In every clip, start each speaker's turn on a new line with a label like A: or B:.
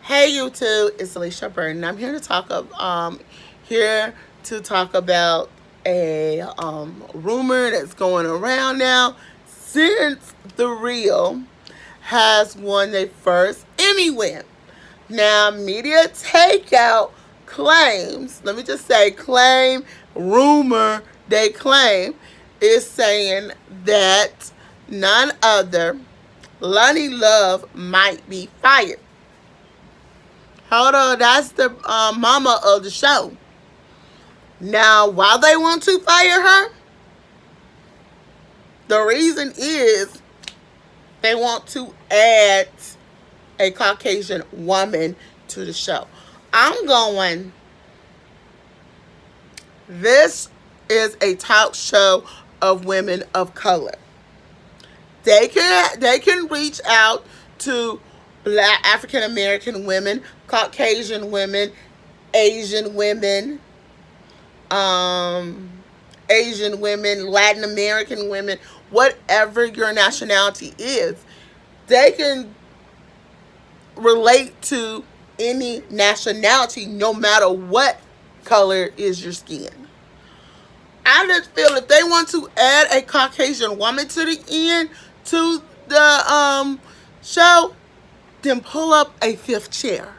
A: Hey YouTube, it's Alicia Burton. I'm here to talk about a rumor that's going around now since The Real has won their first Emmy win. Now, media takeout claims, let me just say claim, rumor, they claim, is saying that none other Loni Love might be fired. Hold on, that's the mama of the show. Now, why they want to fire her? The reason is they want to add a Caucasian woman to the show. I'm going, this is a talk show of women of color. They can reach out to Black African American women, Caucasian women, Asian women, Asian women, Latin American women, whatever your nationality is. They can relate to any nationality, no matter what color is your skin. I just feel if they want to add a Caucasian woman to the end to the show, then pull up a fifth chair.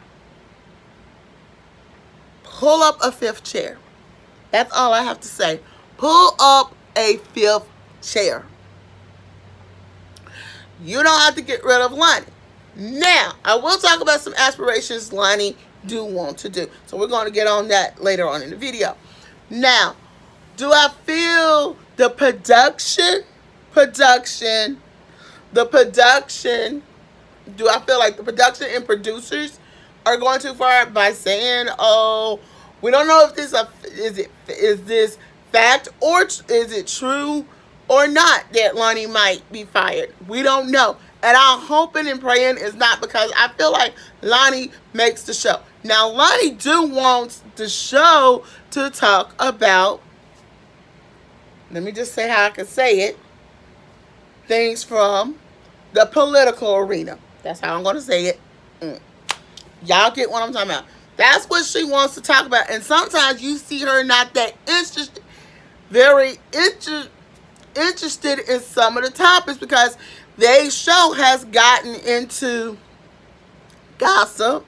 A: Pull up a fifth chair. That's all I have to say. Pull up a fifth chair. You don't have to get rid of Loni. Now, I will talk about some aspirations Loni do want to do. So we're going to get on that later on in the video. Now, do I feel the production, do I feel like the production and producers are going too far by saying, "Oh, we don't know if is this fact or is it true or not that Loni might be fired?" We don't know, and I'm hoping and praying it's not, because I feel like Loni makes the show. Now, Loni do want the show to talk about, let me just say how I can say it, things from the political arena. That's how I'm going to say it. Y'all get what I'm talking about. That's what she wants to talk about. And sometimes you see her not that interested in some of the topics, because they show has gotten into gossip.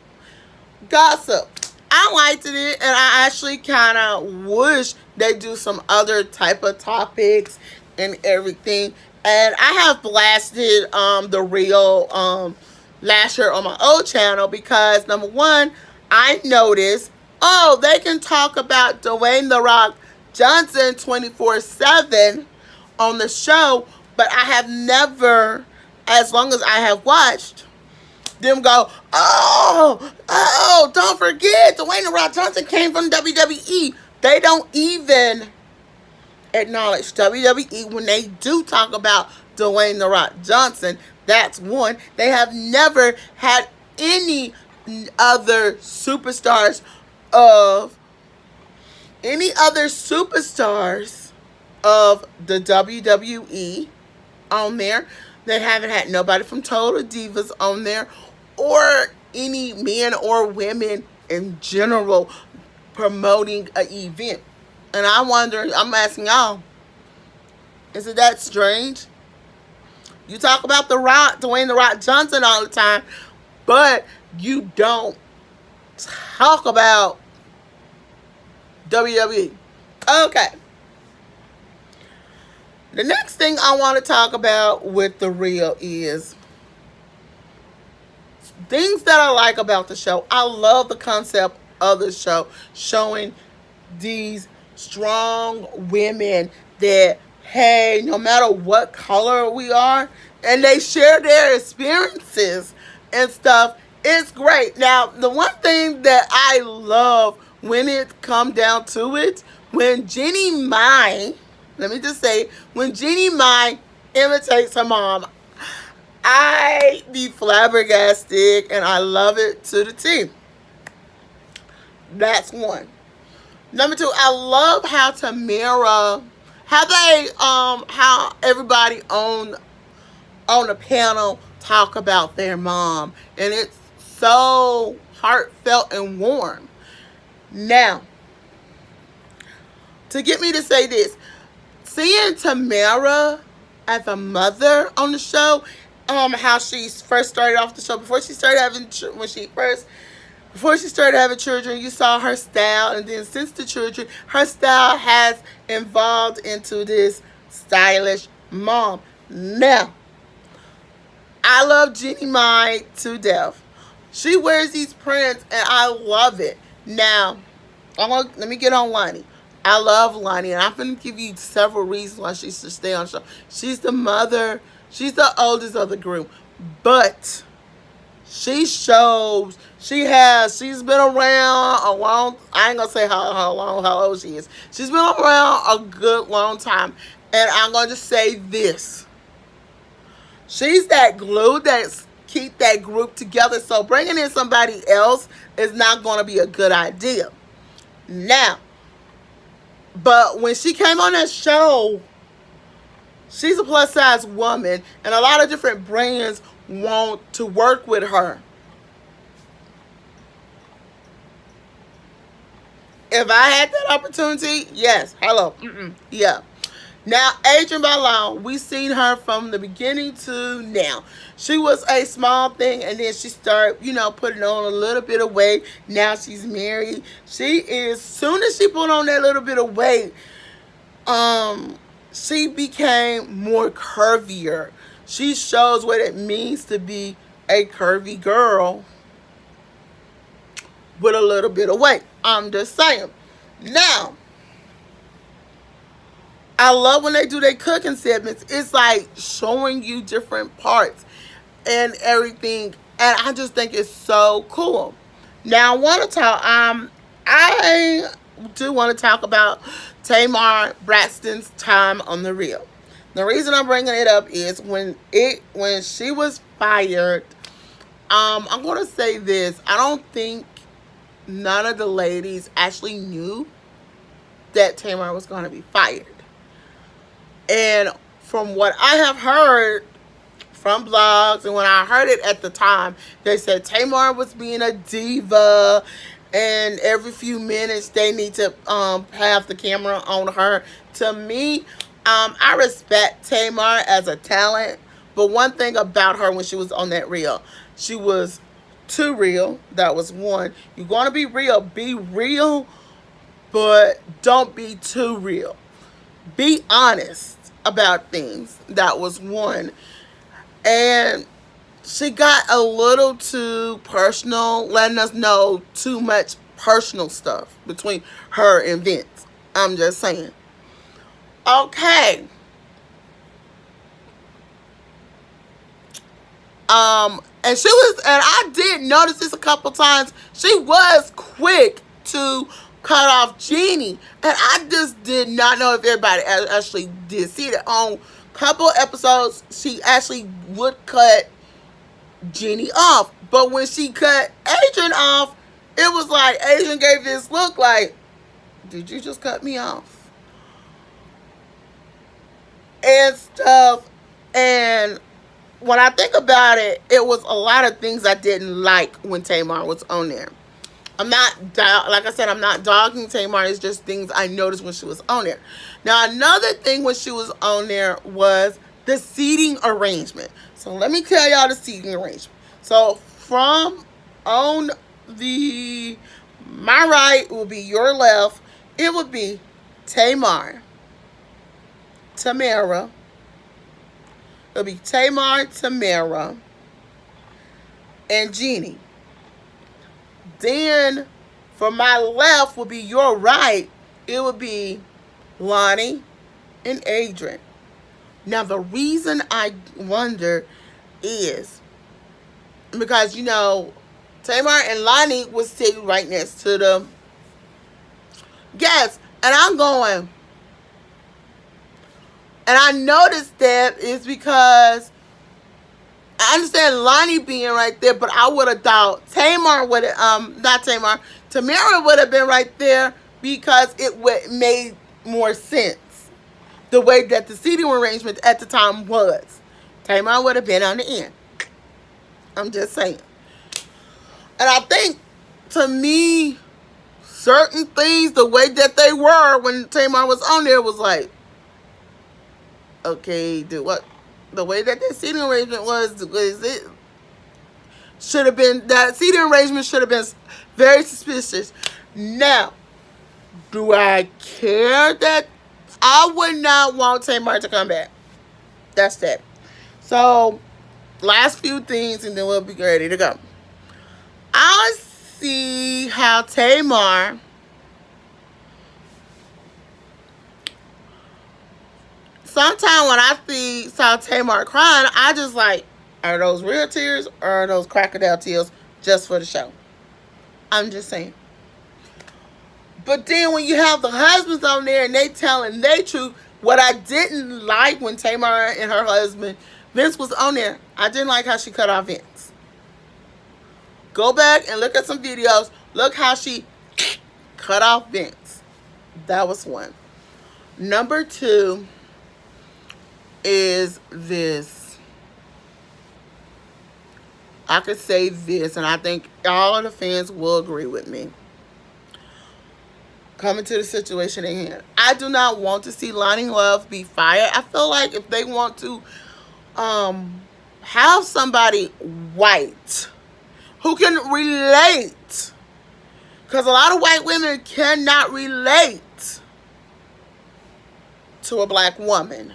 A: I liked it, and I actually kind of wish they do some other type of topics and everything. And I have blasted The Real last year on my old channel, because number one, I noticed, oh, they can talk about Dwayne "The Rock" Johnson 24/7 on the show, but I have never, as long as I have watched, them go, oh, don't forget, Dwayne "The Rock" Johnson came from WWE. They don't even acknowledge WWE when they do talk about Dwayne "The Rock" Johnson. That's one. They have never had any other superstars of the WWE on there. They haven't had nobody from Total Divas on there, or any men or women in general promoting an event. And I'm asking y'all, is it that strange? You talk about The Rock, Dwayne "The Rock" Johnson all the time, but you don't talk about WWE. Okay. The next thing I want to talk about with The Real is things that I like about the show. I love the concept of the show, showing these strong women that, hey, no matter what color we are, and they share their experiences and stuff. It's great. Now, the one thing that I love when it come down to it, when Jeannie Mai, let me just say, when Jeannie Mai imitates her mom, I be flabbergasted, and I love it to the T. That's one. Number two, I love how Tamara, how everybody on the panel talk about their mom, and it's so heartfelt and warm. Now, to get me to say this, seeing Tamara as a mother on the show, how she first started off the show before she started having before she started having children, you saw her style, and then since the children, her style has evolved into this stylish mom. Now, I love Jeannie Mai to death. She wears these prints, and I love it. Now, let me get on Loni. I love Loni, and I'm going to give you several reasons why she should stay on the show. She's the mother. She's the oldest of the group. But she shows she's been around a long, I ain't going to say how old she is. She's been around a good long time. And I'm going to say this. She's that glue that keep that group together. So bringing in somebody else is not going to be a good idea. Now, but when she came on that show, she's a plus size woman, and a lot of different brands want to work with her. If I had that opportunity, yes. Hello. Yeah. Now, Adrienne Bailon, we've seen her from the beginning to now. She was a small thing, and then she started, putting on a little bit of weight. Now she's married. Soon as she put on that little bit of weight, she became more curvier. She shows what it means to be a curvy girl with a little bit of weight. I'm just saying. Now, I love when they do their cooking segments. It's like showing you different parts and everything. And I just think it's so cool. Now, I want to talk, I do want to talk about Tamar Braxton's time on The Real. The reason I'm bringing it up is when she was fired, I'm going to say this. I don't think none of the ladies actually knew that Tamar was going to be fired. And from what I have heard from blogs, and when I heard it at the time, they said Tamar was being a diva, and every few minutes they need to have the camera on her. To me, I respect Tamar as a talent, but one thing about her when she was on that Real, she was too real. That was one. You're going to be real, but don't be too real. Be honest about things. That was one. And she got a little too personal, letting us know too much personal stuff between her and Vince. I'm just saying. Okay. And I did notice this a couple times. She was quick to cut off Jeannie, and I just did not know if everybody actually did see that. On a couple episodes, she actually would cut Jeannie off, but when she cut Adrienne off, it was like Adrienne gave this look like, did you just cut me off? And stuff. And when I think about it, it was a lot of things I didn't like when Tamar was on there. Like I said, I'm not dogging Tamar. It's just things I noticed when she was on there. Now, another thing when she was on there was the seating arrangement. So let me tell y'all the seating arrangement. So from on my right will be your left. It would be Tamara. It'll be Tamara, and Jeannie. Then, from my left will be your right. It would be Loni and Adrienne. Now, the reason I wonder is because, Tamar and Loni was sitting right next to the guests. And I'm going, and I noticed that is because I understand Loni being right there, but I would have thought Tamara would have, Tamara would have been right there because it made more sense. The way that the seating arrangement at the time was. Tamara would have been on the end. I'm just saying. And I think, to me, certain things, the way that they were when Tamar was on there was like, okay, dude, what? The way that seating arrangement was it should have been, that seating arrangement should have been very suspicious. Now, do I care that I would not want Tamar to come back? That's that. So, last few things and then we'll be ready to go. I see how Tamar sometimes when I saw Tamar crying, I just like, are those real tears or are those crocodile tears just for the show? I'm just saying. But then when you have the husbands on there and they telling their truth, what I didn't like when Tamar and her husband Vince was on there, I didn't like how she cut off Vince. Go back and look at some videos. Look how she cut off Vince. That was one. Number two is this. I could say this, and I think all of the fans will agree with me. Coming to the situation at hand, I do not want to see Loni Love be fired. I feel like if they want to have somebody white who can relate, because a lot of white women cannot relate to a black woman,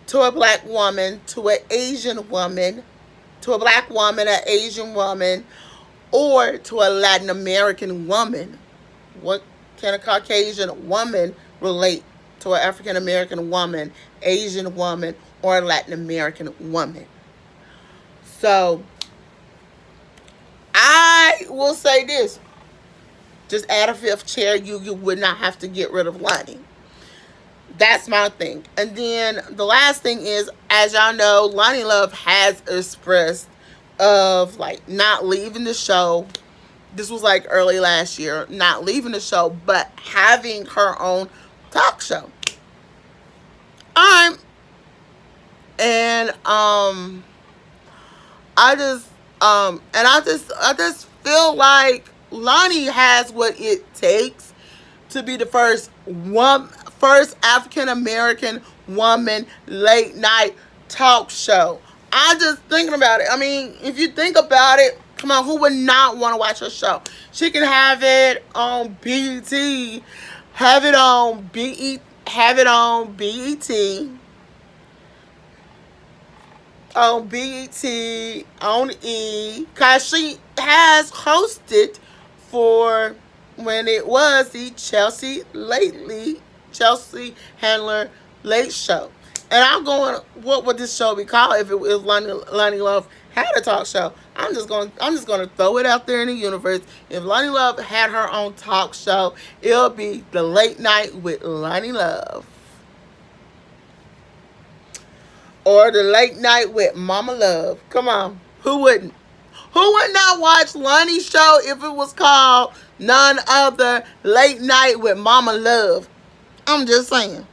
A: to an Asian woman, to a black woman, an Asian woman, or to a Latin American woman. What can a Caucasian woman relate to an African American woman, Asian woman, or a Latin American woman? So, I will say this. Just add a fifth chair. You would not have to get rid of Loni. That's my thing. And then the last thing is, as y'all know, Loni Love has expressed of like not leaving the show. This was like early last year, not leaving the show, but having her own talk show. And I just feel like Loni has what it takes to be the first African American woman late night talk show. I just thinking about it. I mean, if you think about it, come on, who would not want to watch her show? She can have it on BET, have it on BET, on E, because she has hosted for when it was the Chelsea Handler Late Show. And I'm going, what would this show be called if Loni Love had a talk show? I'm just gonna throw it out there in the universe. If Loni Love had her own talk show, it'll be the Late Night with Loni Love. Or the Late Night with Mama Love. Come on. Who wouldn't? Who would not watch Loni's show if it was called none other Late Night with Mama Love? I'm just saying.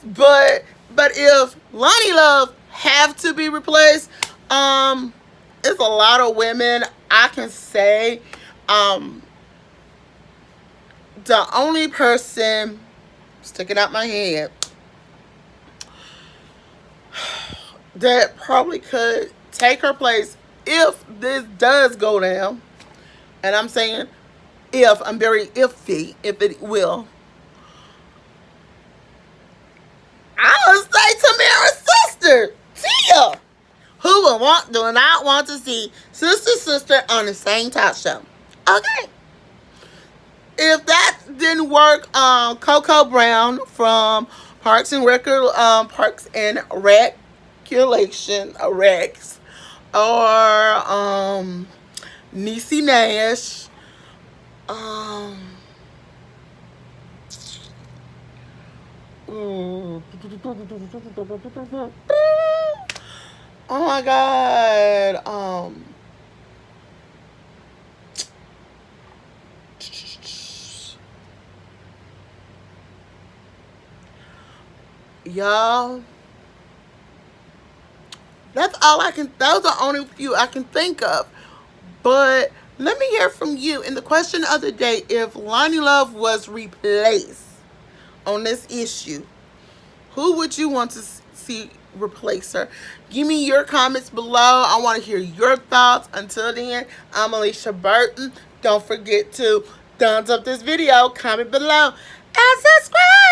A: But if Loni Love have to be replaced, it's a lot of women I can say. The only person sticking out my head that probably could take her place if this does go down, and I'm saying if, I'm very iffy if it will, I would say Tamara's sister, Tia, who do not want to see sister on the same talk show. Okay. If that didn't work, Coco Brown from Parks and Recreation, Rex, or Niecy Nash, oh my God, y'all, those are the only few I can think of. But let me hear from you. And the question of the day, if Loni Love was replaced on this issue, who would you want to see replace her? Give me your comments below. I want to hear your thoughts. Until then, I'm Alicia Burton. Don't forget to thumbs up this video, comment below, and subscribe.